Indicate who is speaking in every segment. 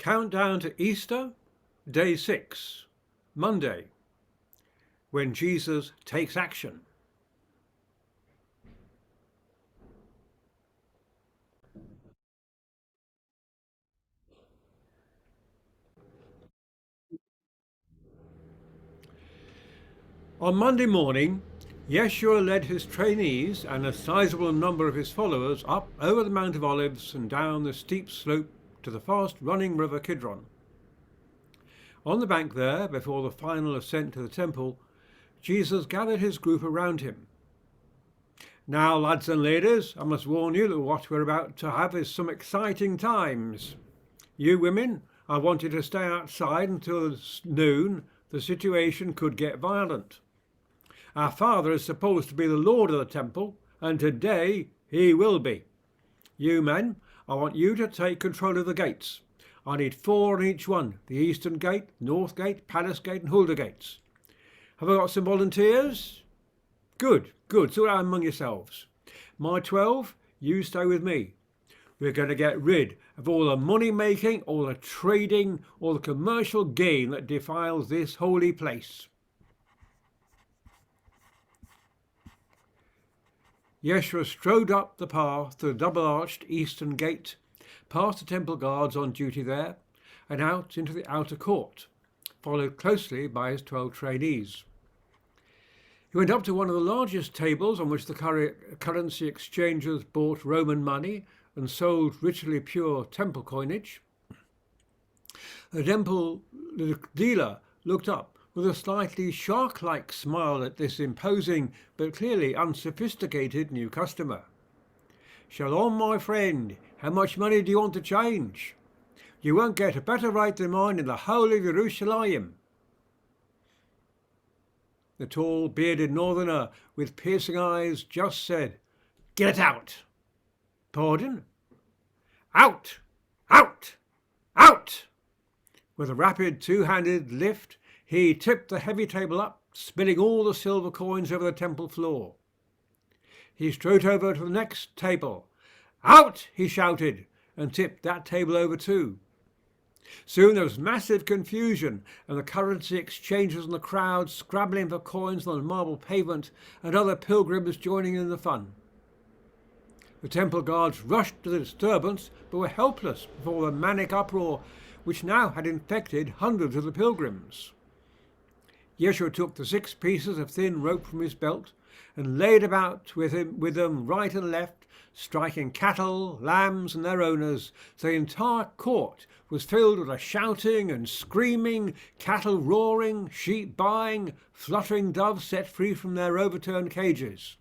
Speaker 1: Countdown to Easter, Day 6, Monday, when Jesus takes action. On Monday morning, Yeshua led his trainees and a sizable number of his followers up over the Mount of Olives and down the steep slope to the fast-running river Kidron. On the bank there, before the final ascent to the temple, Jesus gathered his group around him. "Now, lads and ladies, I must warn you that what we're about to have is some exciting times. You women, I want you to stay outside until noon. The situation could get violent. Our Father is supposed to be the Lord of the temple, and today he will be. You men, I want you to take control of the gates. I need 4 on each one, the Eastern Gate, North Gate, Palace Gate and Huldah Gates. Have I got some volunteers? Good, sort out among yourselves. My 12, you stay with me. We're going to get rid of all the money making, all the trading, all the commercial gain that defiles this holy place." Yeshua strode up the path to the double-arched eastern gate, past the temple guards on duty there, and out into the outer court, followed closely by his 12 trainees. He went up to one of the largest tables on which the currency exchangers bought Roman money and sold ritually pure temple coinage. The dealer looked up with a slightly shark-like smile at this imposing but clearly unsophisticated new customer. "Shalom, my friend. How much money do you want to change? You won't get a better rate than mine in the whole of Jerusalem." The tall, bearded northerner with piercing eyes just said, "Get out." "Pardon?" "Out! Out! Out!" With a rapid two-handed lift, he tipped the heavy table up, spilling all the silver coins over the temple floor. He strode over to the next table. "Out!" he shouted, and tipped that table over too. Soon there was massive confusion, and the currency exchangers and the crowd scrabbling for coins on the marble pavement, and other pilgrims joining in the fun. The temple guards rushed to the disturbance, but were helpless before the manic uproar which now had infected hundreds of the pilgrims. Yeshua took the 6 pieces of thin rope from his belt and laid about with them right and left, striking cattle, lambs and their owners, so the entire court was filled with a shouting and screaming, cattle roaring, sheep buying, fluttering doves set free from their overturned cages.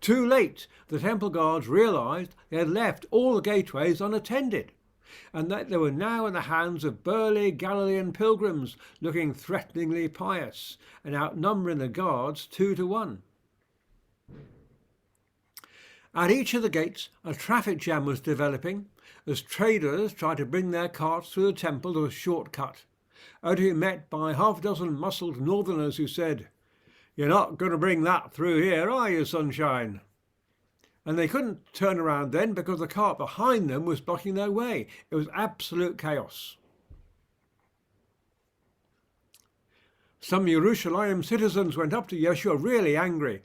Speaker 1: Too late, the temple guards realized they had left all the gateways unattended, and that they were now in the hands of burly Galilean pilgrims looking threateningly pious and outnumbering the guards 2 to 1. At each of the gates, a traffic jam was developing as traders tried to bring their carts through the temple to a shortcut, only to be met by half a dozen muscled northerners who said, "You're not going to bring that through here, are you, sunshine?" And they couldn't turn around then because the cart behind them was blocking their way. It was absolute chaos. Some Jerusalem citizens went up to Yeshua really angry.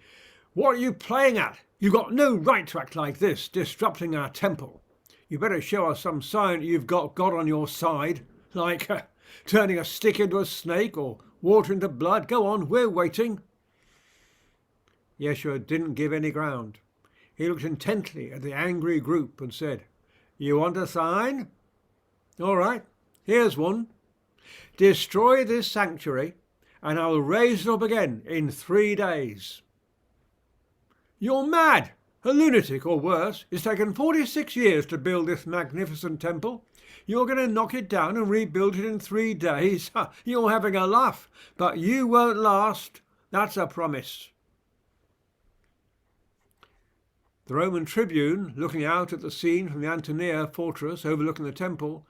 Speaker 1: "What are you playing at? You've got no right to act like this, disrupting our temple. You better show us some sign that you've got God on your side, like turning a stick into a snake or water into blood. Go on, we're waiting." Yeshua didn't give any ground. He looked intently at the angry group and said, "You want a sign? All right, here's one. Destroy this sanctuary and I will raise it up again in 3 days. You're mad, a lunatic or worse. It's taken 46 years to build this magnificent temple. You're going to knock it down and rebuild it in 3 days? You're having a laugh, but you won't last. That's a promise." The Roman tribune, looking out at the scene from the Antonia fortress overlooking the temple,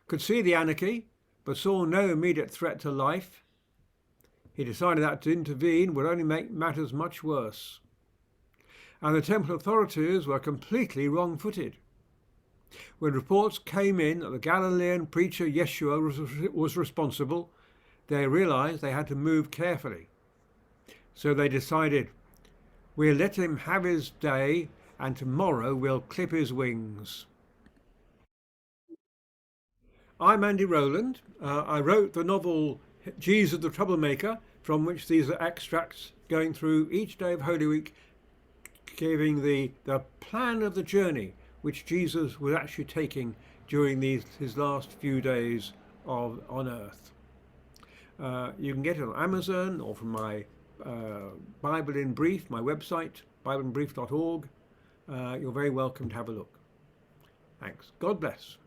Speaker 1: could see the anarchy, but saw no immediate threat to life. He decided that to intervene would only make matters much worse. And the temple authorities were completely wrong-footed. When reports came in that the Galilean preacher Yeshua was responsible, they realized they had to move carefully. So they decided, we'll let him have his day and tomorrow we'll clip his wings. I'm Andy Rowland. I wrote the novel Jesus the Troublemaker, from which these are extracts going through each day of Holy Week, giving the plan of the journey which Jesus was actually taking during his last few days on earth. You can get it on Amazon or from my Bible in Brief, my website, bibleinbrief.org. You're very welcome to have a look. Thanks. God bless.